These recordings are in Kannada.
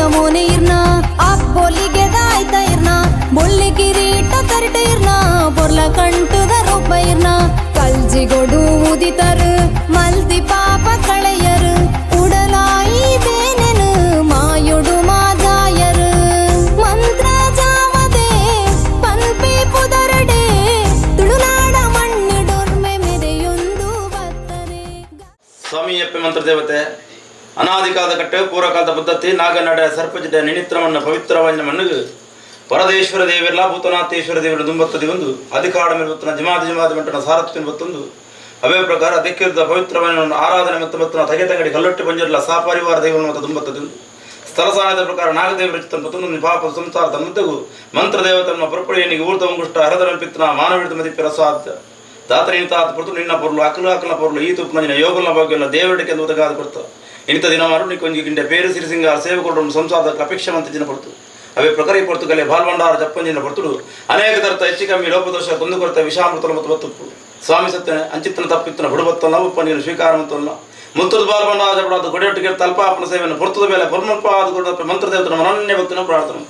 मोने इर्ना आप बोलिगे दायता इर्ना बोल्ली किरीट तरट इर्ना बोर्ला कंटुग रूप इर्ना कल्जिगोडु उदितर मल्दि पाप कಳೆयर उडलाई बेनेनु मायुडु माजायर मंत्र जावदे पन्पि पुदरडे तुಳುನಾಡ मण्णिडोर्मे मेदೆಯೊಂದು ಬತ್ತನೆ स्वामी अप्पे मंत्र देवते अनादिकाल कट्टे पूर्वकाल पद्धति नागनड सर्पजिड निनित्रमन्न पवित्रवाइन मन्नुगु वरदेश्वर देविर्ला भूतनाथेश्वर देविर दुंबत्तदि ಒಂದು ಅಧಿಕಾರ ಮಿರುತ್ತನ ಜಿಮಾದಿ ಮಂಟನ ಸಾರತ್ವಿನ ಬತ್ತೊಂದು ಅವೇ ಪ್ರಕಾರ ಅದಕ್ಕಿದ್ದ ಪವಿತ್ರವಾइन ಆರಾಧನೆ ಮತ್ತು ತಗೆತಂಗಡಿ ಕಲ್ಲೊಟ್ಟಿ ಬಂಜಿರಲ ಸಾಪರಿವಾರ ದೇವರ ಮತ್ತು ದುಂಬತ್ತದಿ ಸ್ಥಳ ಸಾನದ ಪ್ರಕಾರ ನಾಗದೇವರ ಚಿತ್ತನ ಬತ್ತೊಂದು ಪಾಪ ಸಂಸಾರದ ಮುದ್ದಗು ಮಂತ್ರ ದೇವತನ ಪರಪಳಿಯನಿಗೆ ಊರ್ತ ಮುಂಗುಷ್ಟ ಹರದರಂ ಪಿತ್ನ ಮಾನವಿಡಿತ ಮದಿಪಿರ ಸಾಧ್ಯ ದಾತನಿಂತ ಪುರ್ತು ನಿನ್ನ ಪೊರ್ಲು ಅಕಲ ಪೊರ್ಲು ಈ ತುಪ್ಪನ ಯೋಗನ ಭಾಗ್ಯಲ್ಲ ದೇವರಿಕೆ ಎಂದು ಒದಗಾದ ಕೊಡ್ತು ಇಂಥ ದಿನ ಮಾರು ನಿಕ್ಕೊಂಜಿ ಗಿಂಡೆ ಪೇರು ಸಿರಿಸಿಂಗಾರ ಸೇವಕರು ಸಂಸಾರದ ಅಪೇಕ್ಷೆ ಮಂತ ದಿನ ಪಡ್ತು ಅವೇ ಪ್ರಕಾರ ಪೊರ್ತುಗಲೆ ಬಾಲ್ಭಂಡಾರ ಜಪ್ಪಂಜಿನ ಪಡ್ತುಡು ಅನೇಕ ತರತ ಹೆಚ್ಚು ಕಮ್ಮಿ ಲೋಪದೋಷ ಕುಂದುಕೊರತೆ ವಿಷಾಮೃತಲ ಮತ್ತು ಬತ್ತುಪ್ಪು ಸ್ವಾಮಿ ಸತ್ಯನ ಅಂಚಿತ್ತನ ತಪ್ಪಿತ್ತನ ಬುಡಬತ್ತಲ್ಲ ಉಪ್ಪನೀರು ಸ್ವೀಕಾರ ಮಂತಲ್ಲ ಮುತ್ತದ ಬಾಲ್ಭಂಡಾರ ಜಪಡಾದ ಗೊಡೆಯೊಟ್ಟಿಗೆ ತಲ್ಪಾಪನ ಸೇವೆಯನ್ನು ಪೊರ್ತದ ಮೇಲೆ ಪರ್ಮಪಾದ ಗುಡ ಮಂತ್ರ ದೇವತನ ಮನನ್ಯ ಭಕ್ತಿನ ಪ್ರಾರ್ಥನೆ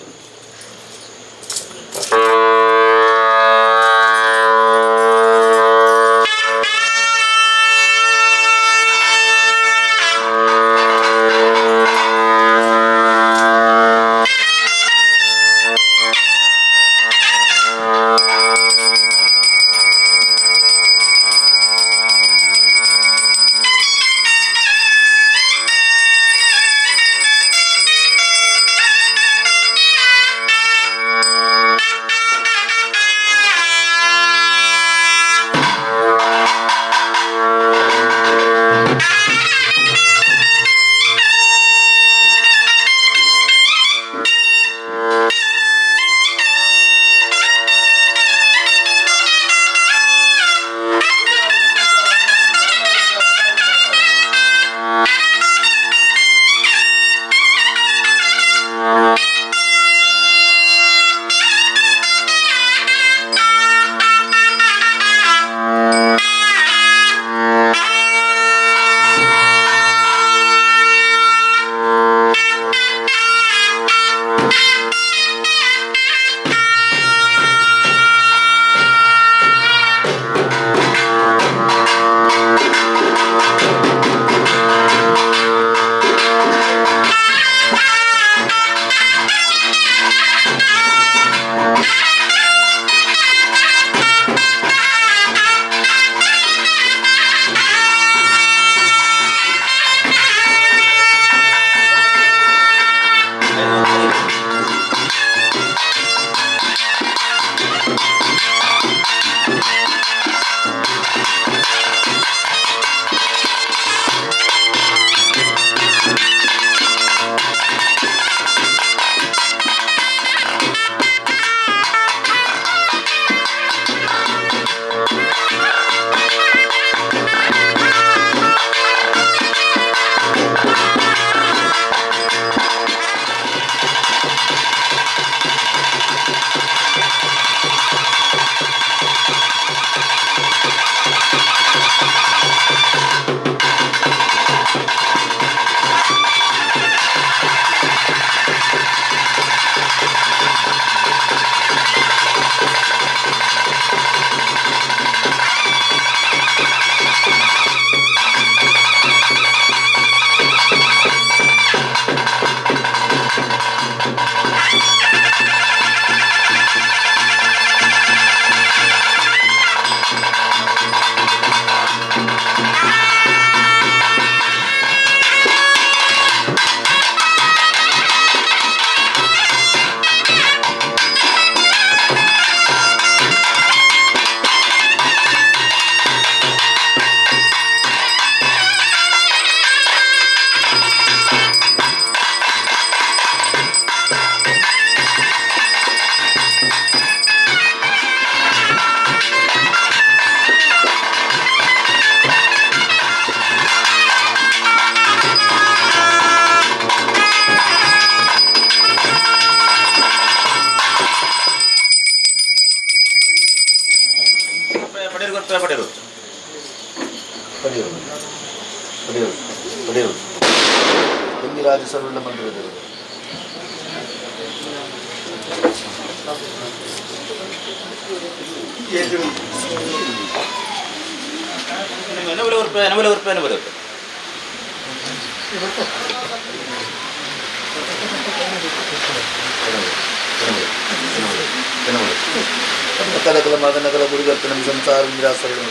ಅಕಲಕಲ ಮದನಕಲ ಗುರುಗರ್ತನ ಸಂಸಾರ ನಿರಾಸಗಳು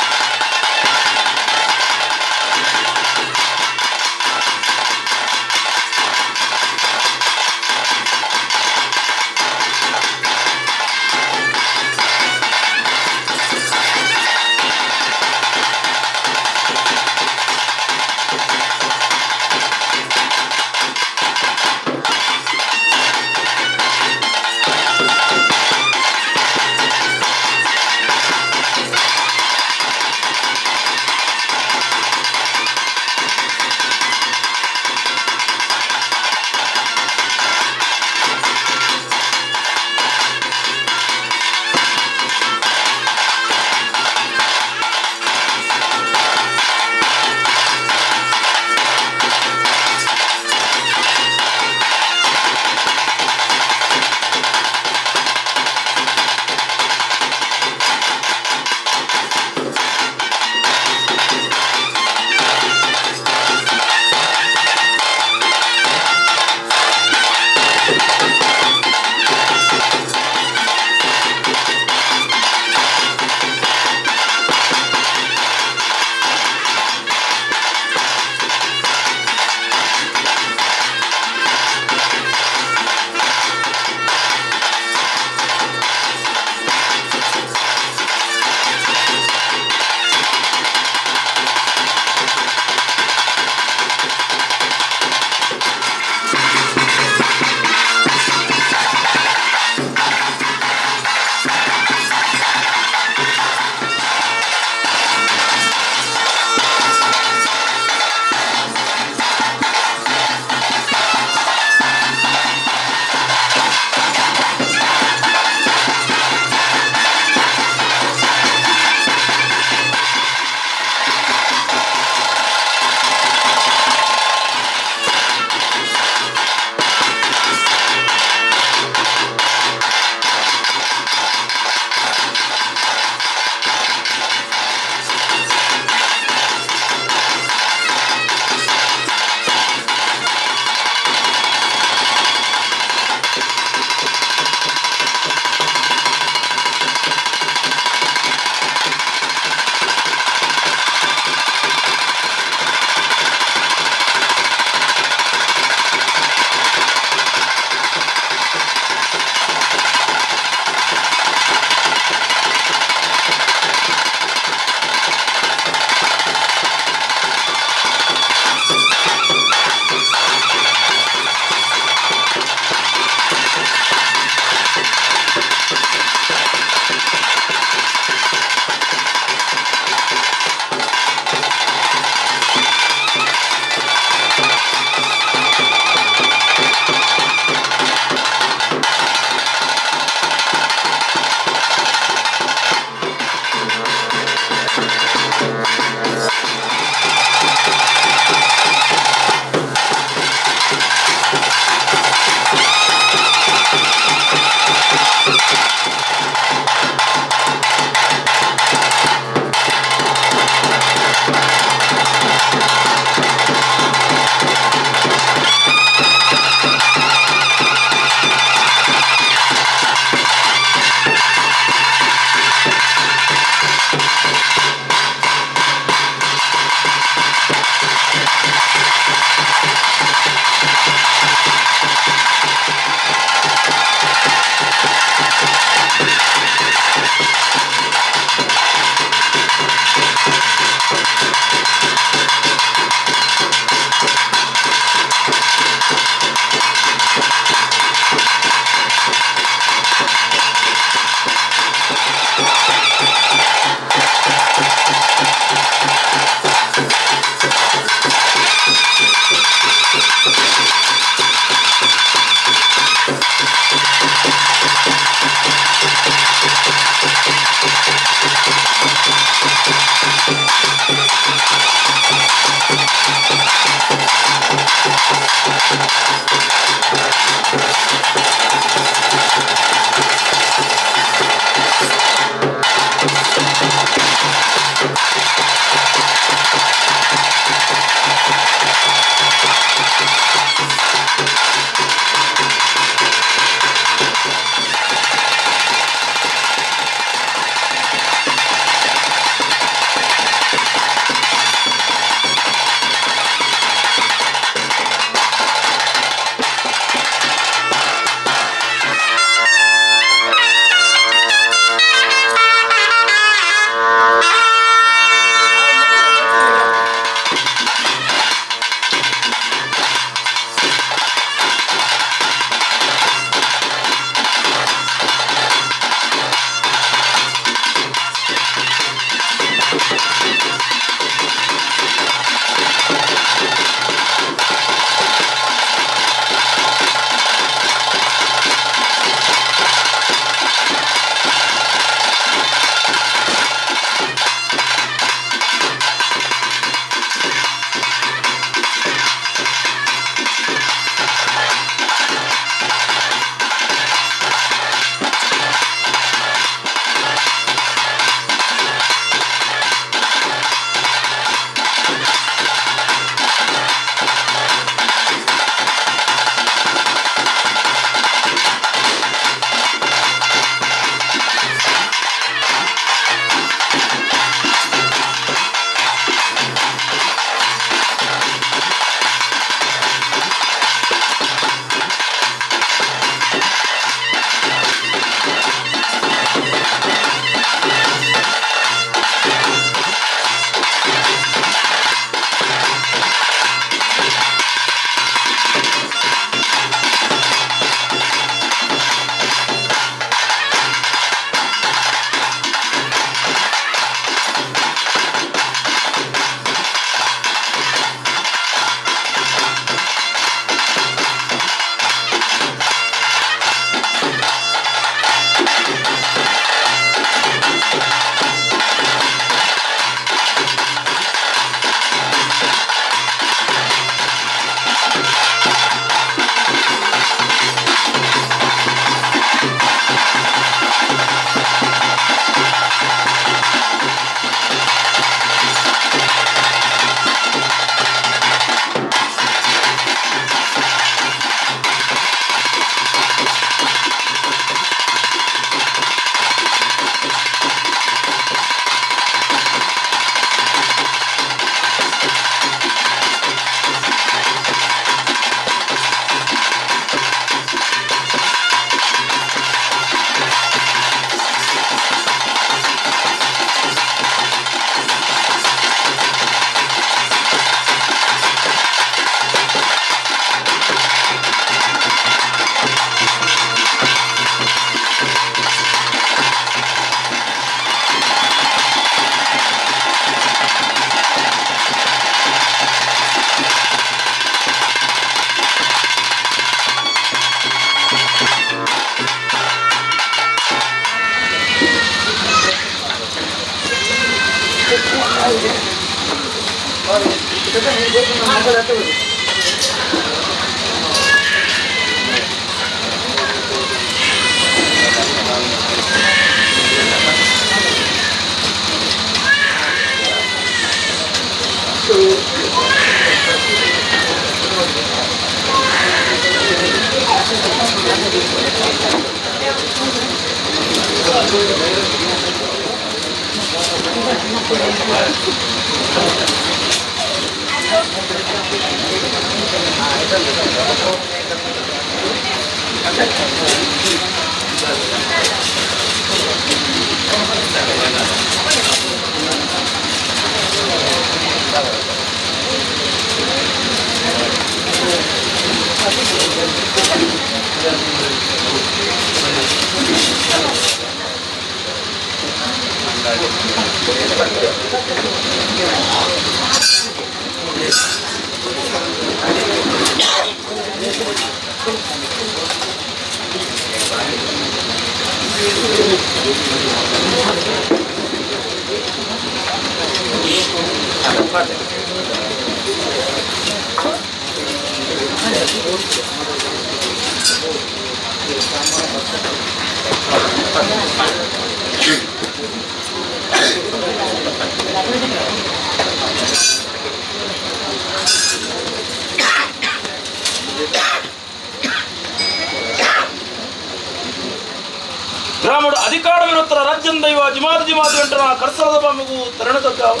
ಗ್ರಾಮದ ಅಧಿಕಾರ ವಿರುತ್ತರ ರಾಜ್ಯದ ದೈವ ಜಿಮಾದು ಗಂಟನ ಕರ್ಸಲದ ಬಾಮಿಗೂ ತರಣತಕ್ಕಾವು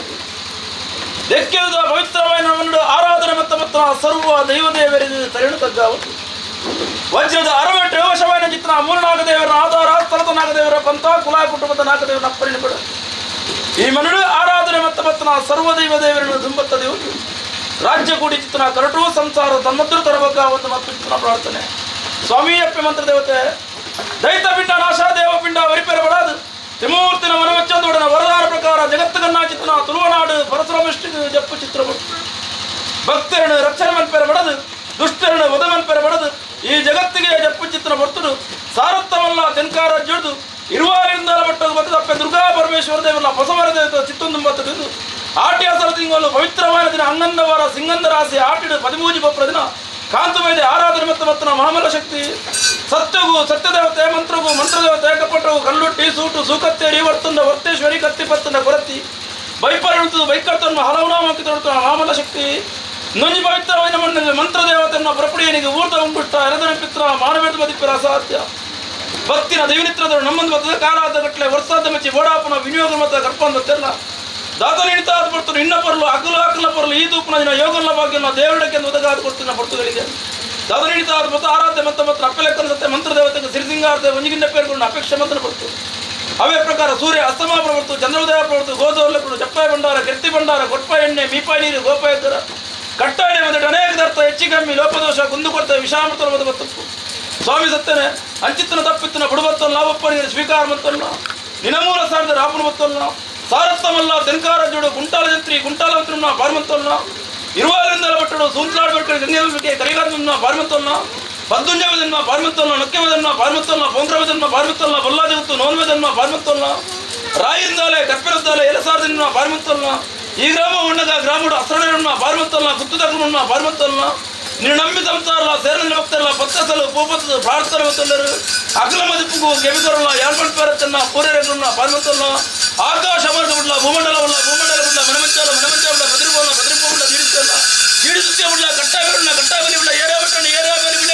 ದೆಕ್ಕೆಯುದ ಪವಿತ್ರವಾದ ಮನ್ನಡ ಆರಾಧನೆ ಮತ್ತ ಸರ್ವ ದೈವ ದೇವರಿಗೆ ತರಣತಕ್ಕಾವು ವಜ್ರದ ಅರವಟ್ಟು ವಶವಾಯಿನ ಚಿತ್ರ ಮೂರನಾಗದೇವರ ಆಧಾರ ಸ್ಥಳದ ನಾಗದೇವರ ಪಂಥ ಕುಲ ಕುಟುಂಬದ ನಾಗದೇವರ ಅಪ್ಪರಿನಪಡ ಈ ಮನ್ನಡ ಆರಾಧನೆ ಮತ್ತ ಸರ್ವ ದೈವ ದೇವರನ್ನು ದುಂಬತ್ತದೆ ರಾಜ್ಯ ಕೂಡಿ ಚಿತ್ರ ಕರಟು ಸಂಸಾರ ತನ್ನದ್ರು ತರಬೇಕ ಒಂದು ಮತ್ತು ಚಿತ್ರ ಪ್ರಾರ್ಥನೆ ಸ್ವಾಮಿಯಪ್ಪ ಮಂತ್ರ ದೇವತೆ ದೈತ ಪಿಂಡ ನಾಶ ದೇವ ಪಿಂಡ ವರಿಪೆರಬಡದು ತ್ರಿಮೂರ್ತಿನ ಮನವಚ್ಚಂದೊಡನ ವರದಾನ ಪ್ರಕಾರ ಜಗತ್ತಗನ್ನ ಚಿತ್ರ ತುಳುವನಾಡು ಪರಶುರಾಮಷ್ಟಿಗೆ ಜಪ್ಪು ಚಿತ್ರ ಭಕ್ತರನ್ನು ರಕ್ಷಣೆ ಮನ್ಪೆರಬಡದು ದುಷ್ಟರನ್ನು ವಧ ಮನ್ಪೆರಬಡದು ಈ ಜಗತ್ತಿಗೆ ಜಪ್ಪು ಚಿತ್ರ ಬರ್ತಡು ಸಾರತ್ತಮಲ್ಲ ತೆನ್ಕಾರ ಜೊಡ್ದು ಇರುವಾರಿಂದ ಬಟ್ಟದು ಬತ್ತದಪ್ಪ ದುರ್ಗಾ ಪರಮೇಶ್ವರ ದೇವರ ಬಸವರ ದೇವ ಚಿತ್ತೊಂದು ಬತ್ತದು ಆಟಿ ಅಸರ ತಿಂಗಳು ಪವಿತ್ರವಾದ ದಿನ ಹನ್ನೊಂದವಾರ ಸಿಂಗಂದ ರಾಶಿ ಆಟಿಡು 13 ಬೊಪ್ಪರ ದಿನ ಕಾಂತುಮೈದೆ ಆರಾಧನೆ ಮತ್ತ ಮಹಾಮಲ ಶಕ್ತಿ ಸತ್ಯಗೂ ಸತ್ಯದೇವತೆ ಮಂತ್ರಗೂ ಮಂತ್ರದೇವತೆ ಕಪಟವು ಕಲ್ಲುಟ್ಟಿ ಸೂಟು ಸೂಕತ್ತೇರಿ ವರ್ತುಂದ ವರ್ತೇಶ್ವರಿ ಕತ್ತಿ ಪತ್ತನ ಕೊರತಿ ಬೈಪರುಳ್ತದು ಬೈಕರ್ತನ್ನು ಹಲವುನಾಮಕ್ಕೆ ತೊಡುತ್ತ ಮಹಾಮಲ ಶಕ್ತಿ ನೊಂಜಿ ಪವಿತ್ರವಾದ ಮಣ್ಣಿಗೆ ಮಂತ್ರದೇವತೆಯನ್ನು ಪ್ರಪಡಿಯನಿಗೆ ಊರ್ತ ಉಂಡುಟ್ಟ ಎರದನ ಪಿತ್ರ ಮಾನವೇದ ಮದಿಪ್ಪರ ಅಸಾಧ್ಯ ಭಕ್ತಿನ ದೈವನಿತ್ರದ ನಮ್ಮಂದು ಬರ್ತದೆ ಕಾಲಾದ ಗಟ್ಟಲೆ ವರ್ಷಾದ ಮೆಚ್ಚಿ ಬೋಡಾಪನ ವಿನಿಯೋಗ ಮತ್ತು ಗರ್ಪಂದ ತೆಲ್ಲ ದಾತ ನಿಣಿತಾದ ಬರ್ತರು ಇನ್ನ ಪರಲು ಅಗಲ ಪರಲು ಈ ತೂಪನ ದಿನ ಯೋಗಲ್ಲ ಭಾಗ್ಯನ ದೇವರಕ್ಕೆ ಒದಗಾದ ಕೊಡ್ತಿನ ಬರ್ತುಗಳಿಗೆ ದಾತ ನಿಣಿತಾದ ಮತ್ತು ಆರಾಧ್ಯ ಮತ್ತು ಅಪ್ಪಲೆಕ್ಕನ ಸತ್ಯ ಮಂತ್ರದೇವತೆಗೆ ಸಿರಿಸಿಂಗಾರ್ತೆ ಒಂಜಿಗಿಂದ ಪೇರ್ಕೊಂಡು ಅಪೇಕ್ಷೆ ಮಂತ್ರ ಬರ್ತು ಅವೇ ಪ್ರಕಾರ ಸೂರ್ಯ ಅಸ್ತಮಾ ಪ್ರವರ್ತು ಚಂದ್ರೋದಯ ಪ್ರವರ್ತು ಗೋದೋಲ್ಲಗಳು ಚಪ್ಪಾಯ ಭಂಡಾರ ಕೆರ್ತಿ ಭಂಡಾರ ಕೊಟ್ಪಾಯ ಎಣ್ಣೆ ಮೀಪಾಯ ನೀರು ಗೋಪಾಯಕರ ಕಟ್ಟಾಣೆ ಮತ್ತು ಅನೇಕ ದರ್ಥ ಹೆಚ್ಚಿಗಮ್ಮಿ ಲೋಪದೋಷ ಕುಂದುಕೊಡ್ತ ವಿಷಾಮೃತ ಬತ್ತಪ್ಪು ಸ್ವಾಮಿ ಸತ್ಯನೆ ಅಂಚಿತ್ತನ ತಪ್ಪಿತ್ತನ ಬುಡಬತ್ತಲ್ಲ ಲಾಭಪ್ಪನಿಗೆ ಸ್ವೀಕಾರ ಮತ್ತಲ್ಲ ನಿನಮೂಲ ಸಾರ್ದ ರಾಪನ ಮತ್ತಲ್ಲ ಸಾರತ್ತಮಲ್ಲ ತೆನ್ಕಾರ ಜೋಡು ಗುಂಟಾಲ ಜಂತ್ರಿ ಗುಂಟಾಲ ಮಂತ್ರನ ಪಾರ್ಮಂತಲ್ಲ ಇರುವಾರಿಂದ ಬಟ್ಟಡು ಸೂಂತ್ಲಾಡ್ಬೇಡ್ಕಡೆ ಗಂಗೆಲ್ಬಿಕೆ ಕರಿಗಾರನ ಪಾರ್ಮಂತಲ್ಲ ಪದ್ದುಂಜವದನ್ನ ಪಾರ್ಮಂತಲ್ಲ ನಕ್ಕೆವದನ್ನ ಪಾರ್ಮಂತಲ್ಲ ಪೋಂಕ್ರವದನ್ನ ಪಾರ್ಮಂತಲ್ಲ ಬಲ್ಲಾದೇವತ್ತು ನೋನ್ವದನ್ನ ಪಾರ್ಮಂತಲ್ಲ ರಾಯಿಂದಾಲೆ ಕಪ್ಪೆರದ್ದಾಲೆ ಎಲಸಾರದನ್ನ ಪಾರ್ಮಂತಲ್ಲ ಈ ಗ್ರಾಮ ಉಣ್ಣಗ ಗ್ರಾಮಡು ಅಸರಣೆಯನ್ನ ಪಾರ್ಮಂತಲ್ಲ ಕುತ್ತುದಗ್ರನ್ನ ಪಾರ್ಮಂತಲ್ಲ ನೀನು ನಂಬಿ ಸಂಸಾರಲ್ಲ ಸೇರನಲ್ಲಿ ಭಕ್ತರಲ್ಲ ಪತ್ತಸಲು ಪೂಪತ್ತದು ಪ್ರಾರ್ಥನೆ ಮತ್ತಲ್ಲರು ಅಗಲ ಮದಿಪ್ಪುಗೂ ಗೆಬಿದರಲ್ಲ ಯಾರ್ಪಣ್ ಪೇರತ್ತನ್ನ ಪೂರ್ಯರನ್ನ ಪಾರ್ಮಂತಲ್ಲ ಆಕಾಶ ಮಾರ್ಗ ಬಿಡ್ಲ ಭೂಮಂಡಲ ಬಿಡ್ಲ ಮನಮಂಚ ಬಿಡ್ಲ ಬದ್ರಿಪೋಲ್ಲ ಜೀಡಿಸಲ್ಲ ಜೀಡಿಸುತ್ತೆ ಬಿಡ್ಲ ಕಟ್ಟಾಗಲಿ ಬಿಡ್ಲ ಏರಿಯಾ ಬಟ್ಟಣ ಏರಿಯಾ ಬೇರೆ ಬಿಡ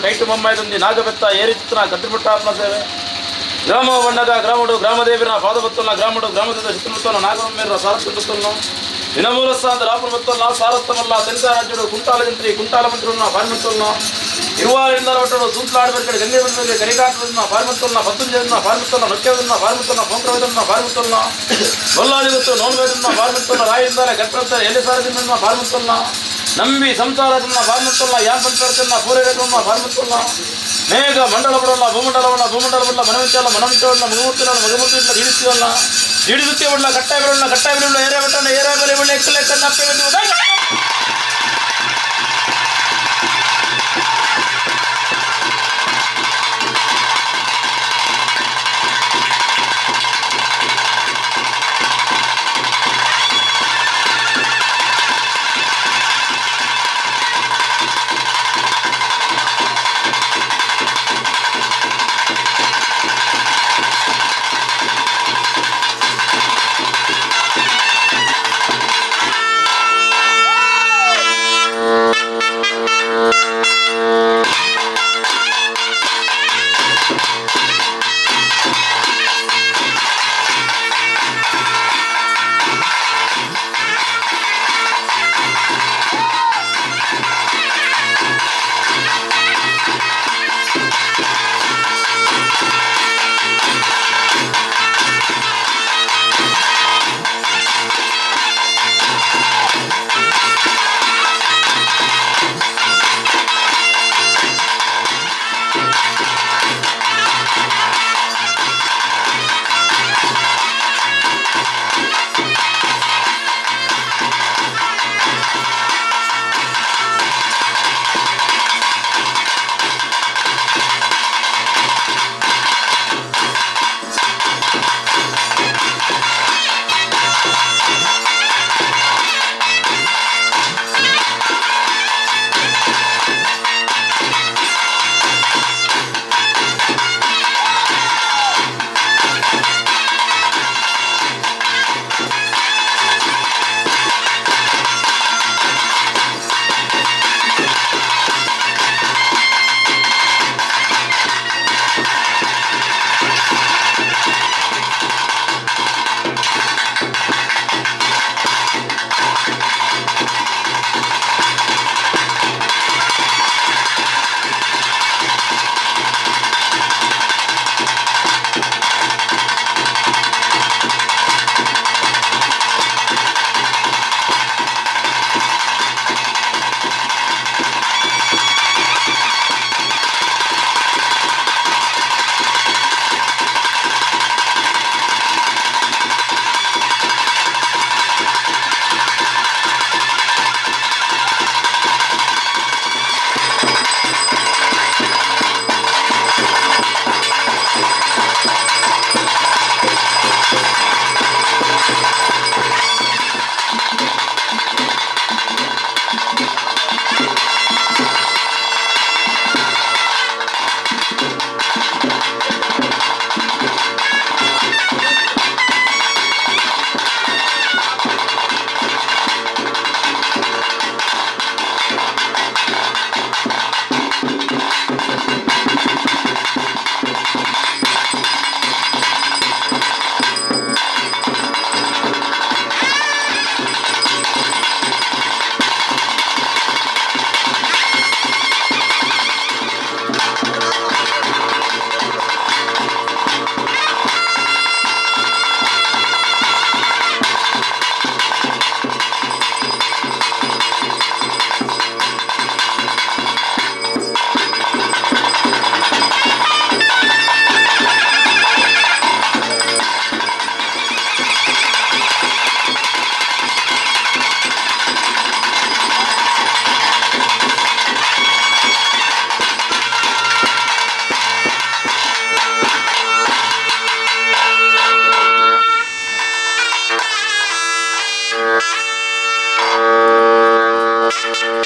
ಬೈಟು ಮೊಮ್ಮೈದುಂದಿ ನಾಗಬೆತ್ತ ಏರಿತ್ತಿನ ಗದ್ರಿಪುಟ್ಟಾತ್ಮ ಸೇವೆ ಗ್ರಾಮ ಬಂಡಗ ಗ್ರಾಮಡು ಗ್ರಾಮದೇವಿನ ಪಾದಬತ್ತುಲ್ಲ ಗ್ರಾಮಡು ಗ್ರಾಮದ ಚಿತ್ರಮುತ್ತನ ನಾಗರಮೇರ ಸಾರಥುತ್ತನ್ನು ದಿನಮೂಲ ಸ್ಥಾನದ ರಾಪುರಬತ್ತಲ್ಲ ಸಾರಥಮಲ್ಲ ತೆಲುಗ ರಾಜ್ಯಡು ಕುಂಟಾಲ ಜಂತ್ರಿ ಕುಂಟಾಲ ಮಂತ್ರುನ್ನ ಪಾರ್ಮೆಂತುನ್ನ ಇರುವಾರಿಂದ ಒಟ್ಟಡು ಸೂತ್ಲಾಡಬೇಕಡೆ ಗಂಗೆ ಬಂದಲ್ಲಿ ಕರಿಕಾಟದನ್ನ ಪಾರ್ಮೆಂತುನ್ನ ಪತ್ತುಂಜನ್ನ ಪಾರ್ಮೆಂತುನ್ನ ನೊಕ್ಕೆದನ್ನ ಪಾರ್ಮೆಂತುನ್ನ ಪೋಂಕ್ರವೇದನ್ನ ಪಾರ್ಮೆಂತುನ್ನ ಬೊಲ್ಲಾಳಿ ಗೊತ್ತು ನೋನ್ವೇದನ್ನ ಪಾರ್ಮೆಂತುನ್ನ ರಾಯಿಂದಾನೆ ಗಟ್ಪಡ್ತಾರೆ ಎಲ್ಲಿ ಸಾರದಿಂದ ಪಾರ್ಮೆಂತುನ್ನ ನಂಬಿ ಸಂಸಾರದನ್ನ ಪಾರ್ಮೆಂತುನ್ನ ಯಾನ್ ಪಂಚಾಯತನ್ನ ಪೂರೈಕನ್ನ ಪಾರ್ಮೆಂತುನ್ನ ಮೇಘ ಮಂಡಲ ಬಿಡಲ್ಲ ಭೂಮಂಡಲವನ್ನ ಭೂಮಂಡಲ ಬಿಡಲ್ಲ ಮನವಂಚಲ್ಲ ಮನವಂಚವನ್ನ ಮಗುಮೂರ್ತಿನ ಮಗುಮೂರ್ತಿನ ಜೀಡಿಸುವಲ್ಲ ಜೀಡಿಸುತ್ತೆ ಬಿಡಲ್ಲ ಕಟ್ಟಾಯ ಬಿಡಲ್ಲ ಏರಿಯ ಬಿಟ್ಟನ ಏರಿಯ ಬೆಲೆ ಬಿಡಲ್ಲ ಎಕ್ಕಲೆಕ್ಕನ್ನ ಅಪ್ಪೆ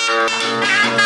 Thank you.